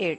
8।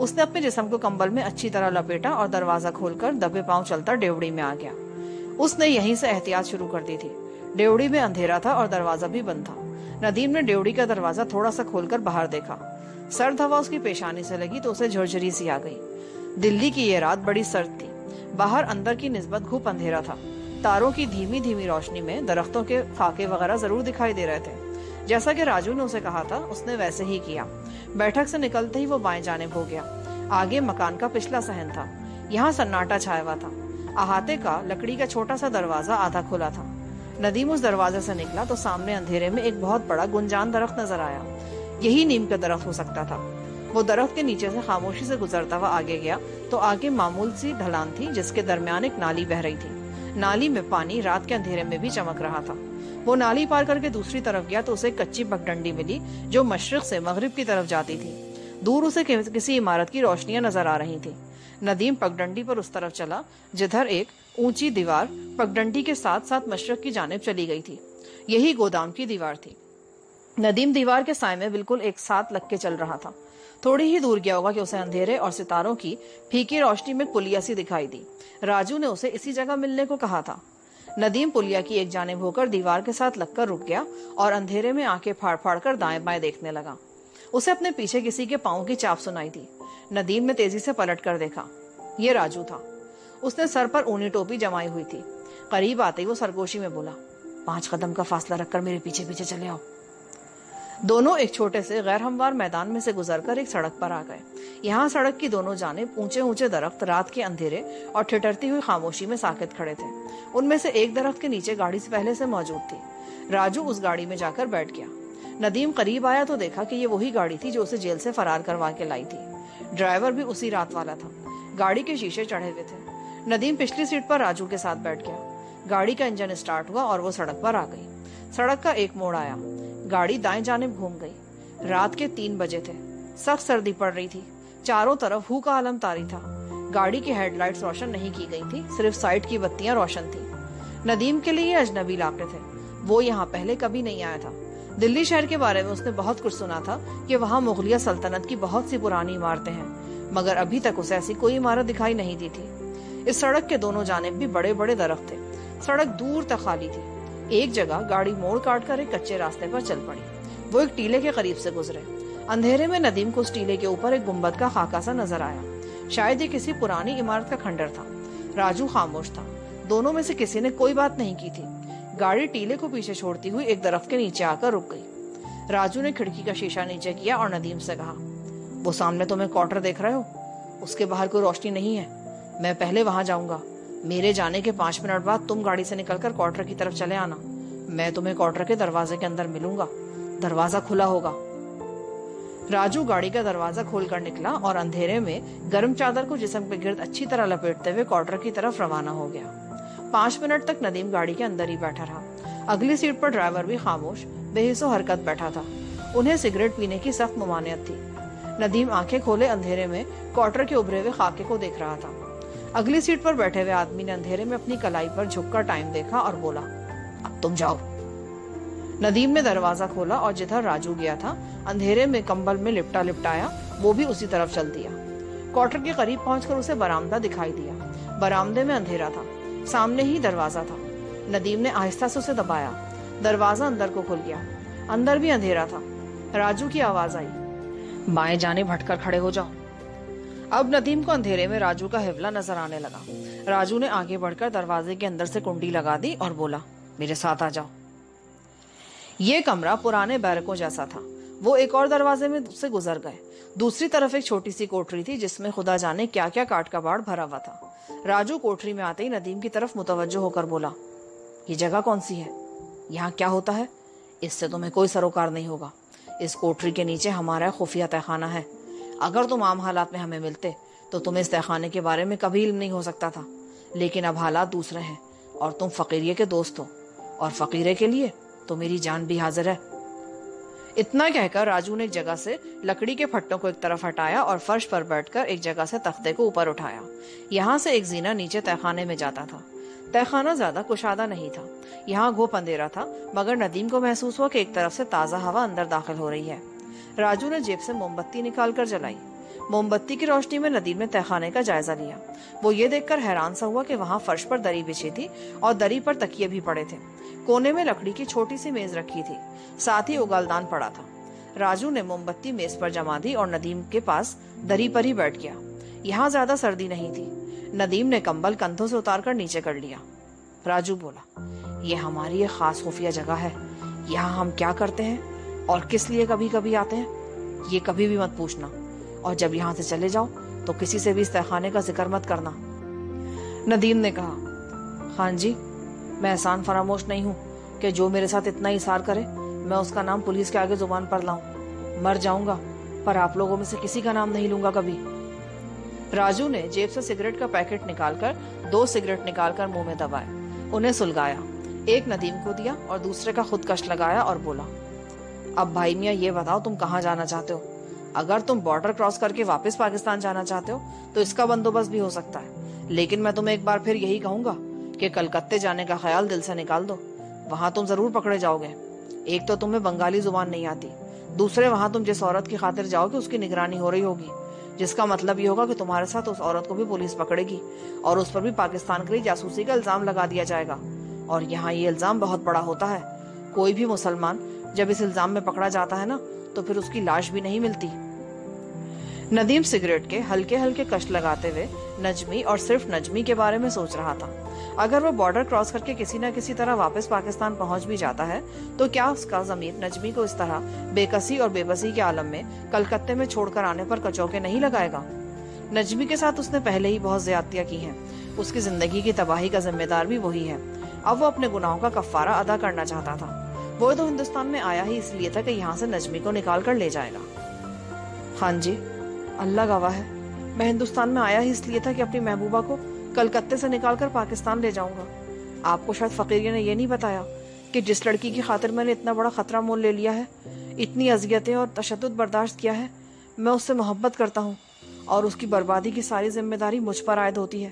اس نے اپنے جسم کو کمبل میں اچھی طرح لپیٹا اور دروازہ کھول کر دبے پاؤں چلتا ڈیوڑی میں آ گیا۔ اس نے یہیں سے احتیاط شروع کر دی تھی۔ ڈیوڑی میں اندھیرا تھا اور دروازہ بھی بند تھا۔ ندیم نے ڈیوڑی کا دروازہ تھوڑا سا کھول کر باہر دیکھا۔ سرد ہوا اس کی پیشانی سے لگی تو اسے جھرجھری سی آ گئی۔ دلی کی یہ رات بڑی سرد تھی۔ باہر اندر کی نسبت گھپ اندھیرا تھا۔ تاروں کی دھیمی دھیمی روشنی میں درختوں کے خاکے وغیرہ ضرور دکھائی دے رہے تھے۔ جیسا کہ راجو نے اسے کہا تھا اس نے ویسے ہی کیا۔ بیٹھک سے نکلتے ہی وہ بائیں جانب ہو گیا۔ آگے مکان کا پچھلا صحن تھا۔ یہاں سناٹا چھایا ہوا تھا۔ احاطے کا لکڑی کا چھوٹا سا دروازہ آدھا کھلا تھا۔ ندیم اس دروازے سے نکلا تو سامنے اندھیرے میں ایک بہت بڑا گنجان درخت نظر آیا۔ یہی نیم کا درخت ہو سکتا تھا۔ وہ درخت کے نیچے سے خاموشی سے گزرتا ہوا آگے گیا تو آگے معمول سی ڈھلان تھی جس کے درمیان ایک نالی بہ رہی تھی۔ نالی میں پانی رات کے اندھیرے میں بھی چمک رہا تھا۔ وہ نالی پار کر کے دوسری طرف گیا تو اسے کچی پگڈنڈی ملی جو مشرق سے مغرب کی طرف جاتی تھی۔ دور اسے کسی عمارت کی روشنیاں نظر آ رہی تھی۔ ندیم پگڈنڈی پر اس طرف چلا جدھر ایک اونچی دیوار پگڈنڈی کے ساتھ ساتھ مشرق کی جانب چلی گئی تھی۔ یہی گودام کی دیوار تھی۔ ندیم دیوار کے سائے میں بالکل ایک ساتھ لگ کے چل رہا تھا۔ تھوڑی ہی دور گیا ہوگا کہ اسے اندھیرے اور ستاروں کی پھیکی روشنی میں پلیا سی دکھائی دی۔ راجو نے اسے اسی جگہ ملنے کو کہا تھا۔ ندیم پلیا کی ایک جانب ہو کر دیوار کے ساتھ لگ کر رک گیا اور اندھیرے میں آنکھیں پھاڑ پھاڑ کر دائیں بائیں دیکھنے لگا۔ اسے اپنے پیچھے کسی کے پاؤں کی چاپ سنائی دی۔ ندیم نے تیزی سے پلٹ کر دیکھا۔ یہ راجو تھا۔ اس نے سر پر اونی ٹوپی جمائی ہوئی تھی۔ قریب آتے ہی وہ سرگوشی میں بولا، 5 قدم کا فاصلہ رکھ کر میرے پیچھے پیچھے چلے آؤ۔ دونوں ایک چھوٹے سے غیر ہموار میدان میں سے گزر کر ایک سڑک پر آ گئے۔ یہاں سڑک کی دونوں جانب اونچے اونچے درخت رات کے اندھیرے اور ٹھٹرتی ہوئی خاموشی میں ساکت کھڑے تھے۔ ان میں سے ایک درخت کے نیچے گاڑی سے پہلے سے موجود تھی۔ راجو اس گاڑی میں جا کر بیٹھ گیا۔ ندیم قریب آیا تو دیکھا کہ یہ وہی گاڑی تھی جو اسے جیل سے فرار کروا کے لائی تھی۔ ڈرائیور بھی اسی رات والا تھا۔ گاڑی کے شیشے چڑھے ہوئے تھے۔ ندیم پچھلی سیٹ پر راجو کے ساتھ بیٹھ گیا۔ گاڑی کا انجن اسٹارٹ ہوا اور وہ سڑک پر آ گئی۔ سڑک کا ایک موڑ آیا۔ گاڑی دائیں جانب گھوم گئی۔ رات کے 3 بجے تھے۔ سخت سردی پڑ رہی تھی۔ چاروں طرف ہو کا عالم طاری تھا۔ گاڑی کی ہیڈ لائٹس روشن نہیں کی گئی تھی، صرف سائڈ کی بتیاں روشن تھی۔ ندیم کے لیے یہ اجنبی علاقے تھے۔ وہ یہاں پہلے کبھی نہیں آیا تھا۔ دلی شہر کے بارے میں اس نے بہت کچھ سنا تھا کہ وہاں مغلیہ سلطنت کی بہت سی پرانی عمارتیں ہیں، مگر ابھی تک اسے ایسی کوئی عمارت دکھائی نہیں دی تھی۔ اس سڑک کے دونوں جانب بھی بڑے بڑے درخت تھے۔ سڑک دور تک خالی تھی۔ ایک جگہ گاڑی موڑ کاٹ کر ایک کچے راستے پر چل پڑی۔ وہ ایک ٹیلے کے قریب سے گزرے۔ اندھیرے میں ندیم کو اس ٹیلے کے اوپر ایک گنبد کا خاکہ سا نظر آیا۔ شاید یہ کسی پرانی عمارت کا کھنڈر تھا۔ راجو خاموش تھا۔ دونوں میں سے کسی نے کوئی بات نہیں کی تھی۔ گاڑی ٹیلے کو پیچھے چھوڑتی ہوئی ایک درخت کے نیچے آ کر رک گئی۔ راجو نے کھڑکی کا شیشہ نیچے کیا اور ندیم سے کہا، وہ سامنے تمہیں کوارٹر دیکھ رہے ہو؟ اس کے باہر کوئی روشنی نہیں ہے۔ میں پہلے وہاں جاؤں گا۔ میرے جانے کے 5 منٹ بعد تم گاڑی سے نکل کر کوارٹر کی طرف چلے آنا۔ میں تمہیں کوارٹر کے دروازے کے اندر ملوں گا۔ دروازہ کھلا ہوگا۔ راجو گاڑی کا دروازہ کھول کر نکلا اور اندھیرے میں گرم چادر کو جسم کے گرد اچھی طرح لپیٹتے ہوئے کوارٹر کی طرف روانہ ہو گیا۔ 5 منٹ تک ندیم گاڑی کے اندر ہی بیٹھا رہا۔ اگلی سیٹ پر ڈرائیور بھی خاموش بے حس و حرکت بیٹھا تھا۔ انہیں سگریٹ پینے کی سخت ممانعت تھی۔ ندیم آنکھیں کھولے اندھیرے میں کوارٹر کے ابھرے ہوئے خاکے کو دیکھ رہا تھا۔ اگلی سیٹ پر بیٹھے ہوئے آدمی نے اندھیرے میں اپنی کلائی پر جھک کر ٹائم دیکھا اور بولا، اب تم جاؤ۔ ندیم نے دروازہ کھولا اور جدھر راجو گیا تھا اندھیرے میں کمبل میں لپٹا لپٹایا وہ بھی اسی طرف چل دیا۔ کوارٹر کے قریب پہنچ کر اسے برآمدہ دکھائی دیا۔ برآمدے میں اندھیرا تھا۔ سامنے ہی دروازہ تھا۔ ندیم نے آہستہ سے اسے دبایا۔ دروازہ اندر کو کھل گیا۔ اندر بھی اندھیرا تھا۔ راجو کی آواز آئی، بائیں جانب ہٹ کر کھڑے ہو جاؤ۔ اب ندیم کو اندھیرے میں راجو کا حوالہ نظر آنے لگا۔ راجو نے آگے بڑھ کر دروازے کے اندر سے کنڈی لگا دی اور بولا، میرے ساتھ آ جاؤ۔ یہ کمرہ پرانے بیرکوں جیسا تھا۔ وہ ایک اور دروازے میں سے گزر گئے۔ دوسری طرف ایک چھوٹی سی کوٹری تھی جس میں خدا جانے کیا کیا کاٹ کباڑ بھرا ہوا تھا۔ راجو کوٹری میں آتے ہی ندیم کی طرف متوجہ ہو کر بولا، یہ جگہ کون سی ہے؟ یہاں کیا ہوتا ہے؟ اس سے تمہیں کوئی سروکار نہیں ہوگا۔ اس کوٹری کے نیچے ہمارا خفیہ تہخانہ ہے۔ اگر تم عام حالات میں ہمیں ملتے تو تمہیں اس تہخانے کے بارے میں کبھی علم نہیں ہو سکتا تھا، لیکن اب حالات دوسرے ہیں اور تم فقیریے کے دوست ہو، اور فقیرے کے لیے تو میری جان بھی حاضر ہے۔ اتنا کہہ کر راجو نے ایک جگہ سے لکڑی کے پھٹوں کو ایک طرف ہٹایا اور فرش پر بیٹھ کر ایک جگہ سے تختے کو اوپر اٹھایا۔ یہاں سے ایک زینہ نیچے تہخانے میں جاتا تھا۔ تہخانہ زیادہ کشادہ نہیں تھا۔ یہاں گھوپ اندھیرا تھا، مگر ندیم کو محسوس ہوا کہ ایک طرف سے تازہ ہوا اندر داخل ہو رہی ہے۔ راجو نے جیب سے موم بتی نکال کر جلائی۔ موم بتی کی روشنی میں ندیم نے تہخانے کا جائزہ لیا۔ وہ یہ دیکھ کر حیران سا ہوا کہ وہاں فرش پر دری بچھی تھی اور دری پر تکیے بھی پڑے تھے۔ کونے میں لکڑی کی چھوٹی سی میز رکھی تھی، ساتھ ہی اگالدان پڑا تھا۔ راجو نے موم بتی میز پر جما دی اور ندیم کے پاس دری پر ہی بیٹھ گیا۔ یہاں زیادہ سردی نہیں تھی۔ ندیم نے کمبل کندھوں سے اتار کر نیچے کر لیا۔ راجو بولا، یہ ہماری ایک خاص خفیہ جگہ ہے، یہاں ہم کیا کرتے ہیں اور کس لیے کبھی کبھی آتے ہیں یہ کبھی بھی مت پوچھنا، اور جب یہاں سے چلے جاؤ تو کسی سے بھی اس تہخانے کا ذکر مت کرنا۔ ندیم نے کہا، خان جی میں احسان فراموش نہیں ہوں کہ جو میرے ساتھ اتنا اصرار کرے میں اس کا نام پولیس کے آگے زبان پر لاؤں۔ مر جاؤں گا پر آپ لوگوں میں سے کسی کا نام نہیں لوں گا کبھی۔ راجو نے جیب سے سگریٹ کا پیکٹ نکال کر 2 سگریٹ نکال کر منہ میں دبائے، انہیں سلگایا، ایک ندیم کو دیا اور دوسرے کا خود کش لگایا اور بولا، اب بھائی میاں یہ بتاؤ تم کہاں جانا چاہتے ہو؟ اگر تم بارڈر کراس کر کے واپس پاکستان جانا چاہتے ہو تو اس کا بندوبست بھی ہو سکتا ہے، لیکن میں تمہیں ایک بار پھر یہی کہوں گا کہ کلکتے جانے کا خیال دل سے نکال دو۔ وہاں تم ضرور پکڑے جاؤ گے۔ ایک تو تمہیں بنگالی زبان نہیں آتی، دوسرے وہاں تم جس عورت کی خاطر جاؤ گے اس کی نگرانی ہو رہی ہوگی، جس کا مطلب یہ ہوگا کہ تمہارے ساتھ اس عورت کو بھی پولیس پکڑے گی اور اس پر بھی پاکستان کے لیے جاسوسی کا الزام لگا دیا جائے گا، اور یہاں یہ الزام بہت بڑا ہوتا ہے۔ کوئی بھی مسلمان جب اس الزام میں پکڑا جاتا ہے نا تو پھر اس کی لاش بھی نہیں ملتی۔ ندیم سگریٹ کے ہلکے ہلکے کش لگاتے ہوئے نجمی اور صرف نجمی کے بارے میں سوچ رہا تھا۔ اگر وہ بارڈر کراس کر کے کسی نہ کسی طرح واپس پاکستان پہنچ بھی جاتا ہے تو کیا اس کا ضمیر نجمی کو اس طرح بے کسی اور بے بسی کے عالم میں کلکتے میں چھوڑ کر آنے پر کچوکے نہیں لگائے گا؟ نجمی کے ساتھ اس نے پہلے ہی بہت زیادتیاں کی ہیں، اس کی زندگی کی تباہی کا ذمہ دار بھی وہی ہے۔ اب وہ اپنے گناہوں کا کفارہ ادا کرنا چاہتا تھا۔ وہ تو ہندوستان میں آیا ہی اس لیے تھا کہ یہاں سے نجمی کو نکال کر لے جائے گا۔ خان جی اللہ گواہ ہے، میں ہندوستان میں آیا ہی اس لیے تھا کہ اپنی محبوبہ کو کلکتے سے نکال کر پاکستان لے جاؤں گا۔ آپ کو شاید فقیریہ نے یہ نہیں بتایا کہ جس لڑکی کی خاطر میں نے اتنا بڑا خطرہ مول لے لیا ہے، اتنی اذیتیں اور تشدد برداشت کیا ہے، میں اس سے محبت کرتا ہوں اور اس کی بربادی کی ساری ذمہ داری مجھ پر عائد ہوتی ہے۔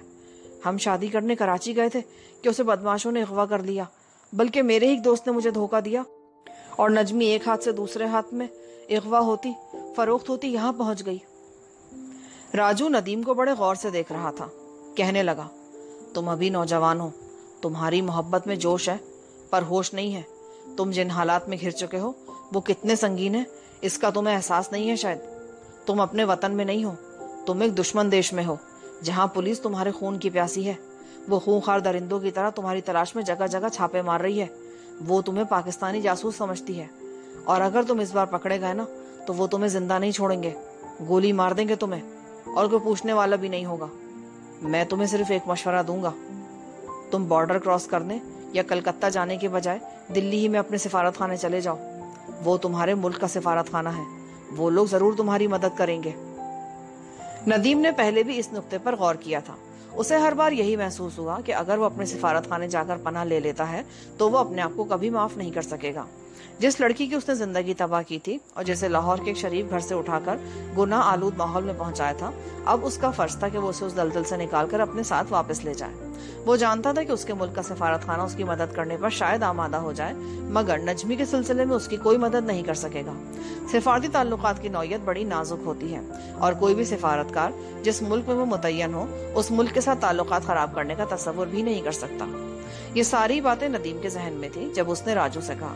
ہم شادی کرنے کراچی گئے تھے کہ اسے بدماشوں نے اغوا کر لیا، بلکہ میرے ہی دوست نے مجھے دھوکہ دیا، اور نجمی ایک ہاتھ سے دوسرے ہاتھ میں اغوا ہوتی فروخت ہوتی یہاں پہنچ گئی۔ راجو ندیم کو بڑے غور سے دیکھ رہا تھا، کہنے لگا، تم ابھی نوجوان ہو، تمہاری محبت میں جوش ہے پر ہوش نہیں ہے۔ تم جن حالات میں گھر چکے ہو وہ کتنے سنگین ہیں اس کا تمہیں احساس نہیں ہے شاید۔ تم اپنے وطن میں نہیں ہو، تم ایک دشمن دیش میں ہو جہاں پولیس تمہارے خون کی پیاسی ہے۔ وہ خونخوار درندوں کی طرح تمہاری تلاش میں جگہ جگہ چھاپے مار رہی ہے۔ وہ تمہیں پاکستانی جاسوس سمجھتی ہے، اور اگر تم اس بار پکڑے گئے نا تو وہ تمہیں زندہ نہیں چھوڑیں گے، گولی مار دیں گے تمہیں، اور کوئی پوچھنے والا بھی نہیں ہوگا۔ میں تمہیں صرف ایک مشورہ دوں گا، تم بارڈر کراس کرنے یا کلکتہ جانے کے بجائے دلی ہی میں اپنے سفارت خانے چلے جاؤ۔ وہ تمہارے ملک کا سفارت خانہ ہے، وہ لوگ ضرور تمہاری مدد کریں گے۔ ندیم نے پہلے بھی اس نقطے پر غور کیا تھا۔ اسے ہر بار یہی محسوس ہوا کہ اگر وہ اپنے سفارت خانے جا کر پناہ لے لیتا ہے تو وہ اپنے آپ کو کبھی معاف نہیں کر سکے گا۔ جس لڑکی کی اس نے زندگی تباہ کی تھی اور جسے لاہور کے ایک شریف گھر سے اٹھا کر گناہ آلود ماحول میں پہنچایا تھا، اب اس کا فرض تھا کہ وہ اسے اس دلدل سے نکال کر اپنے ساتھ واپس لے جائے۔ وہ جانتا تھا کہ اس کے ملک کا سفارت خانہ اس کی مدد کرنے پر شاید آمادہ ہو جائے، مگر نجمی کے سلسلے میں اس کی کوئی مدد نہیں کر سکے گا۔ سفارتی تعلقات کی نوعیت بڑی نازک ہوتی ہے، اور کوئی بھی سفارتکار جس ملک میں وہ متعین ہو اس ملک کے ساتھ تعلقات خراب کرنے کا تصور بھی نہیں کر سکتا۔ یہ ساری باتیں ندیم کے ذہن میں تھی جب اس نے راجو سے کہا،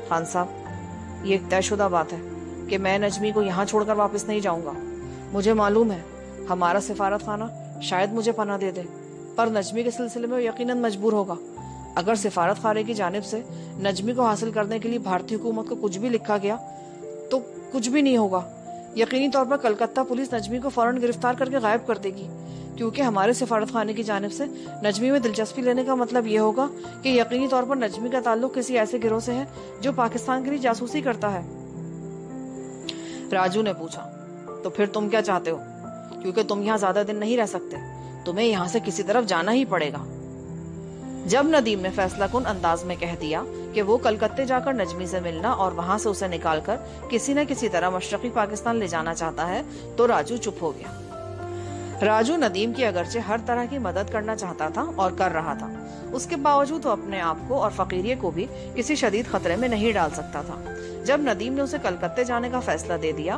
خان صاحب یہ ایک طے شدہ بات ہے کہ میں نجمی کو یہاں چھوڑ کر واپس نہیں جاؤں گا۔ مجھے معلوم ہے ہمارا سفارت خانہ شاید مجھے پناہ دے دے، پر نجمی کے سلسلے میں یقیناً مجبور ہوگا۔ اگر سفارت خانے کی جانب سے نجمی کو حاصل کرنے کے لیے بھارتی حکومت کو کچھ بھی لکھا گیا تو کچھ بھی نہیں ہوگا۔ یقینی طور پر کلکتہ پولیس نجمی کو فوراً گرفتار کر کے غائب کر دے گی، کیونکہ ہمارے سفارت خانے کی جانب سے نجمی میں دلچسپی لینے کا مطلب یہ ہوگا کہ یقینی طور پر نجمی کا تعلق کسی ایسے گروہ سے ہے جو پاکستان کے لیے جاسوسی کرتا ہے۔ راجو نے پوچھا، تو پھر تم کیا چاہتے ہو؟ کیونکہ تم یہاں زیادہ دن نہیں رہ سکتے، تمہیں یہاں سے کسی طرف جانا ہی پڑے گا۔ جب ندیم نے فیصلہ کن انداز میں کہہ دیا کہ وہ کلکتے جا کر نجمی سے ملنا اور وہاں سے اسے نکال کر کسی نہ کسی طرح مشرقی پاکستان لے جانا چاہتا ہے تو راجو چپ ہو گیا۔ راجو ندیم کی اگرچہ ہر طرح کی مدد کرنا چاہتا تھا اور کر رہا تھا، اس کے باوجود وہ اپنے آپ کو اور فقیریے کو بھی کسی شدید خطرے میں نہیں ڈال سکتا تھا۔ جب ندیم نے اسے کلکتے جانے کا فیصلہ دے دیا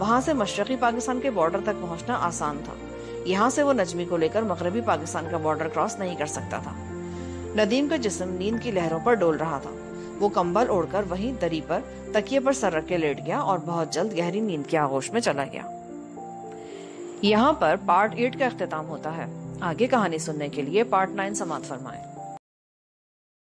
وہاں سے مشرقی پاکستان کے بارڈر تک پہنچنا آسان تھا. یہاں سے وہ نجمی کو لے کر مغربی پاکستان کا بارڈر کراس نہیں کر سکتا تھا. ندیم کا جسم نیند کی لہروں پر ڈول رہا تھا. وہ کمبل اوڑھ کر وہیں دری پر تکیے پر سر رکھ کے لیٹ گیا اور بہت جلد گہری نیند کے آغوش میں چلا گیا. یہاں پر پارٹ 8 کا اختتام ہوتا ہے. آگے کہانی سننے کے لیے پارٹ 9 سماعت فرمائیں.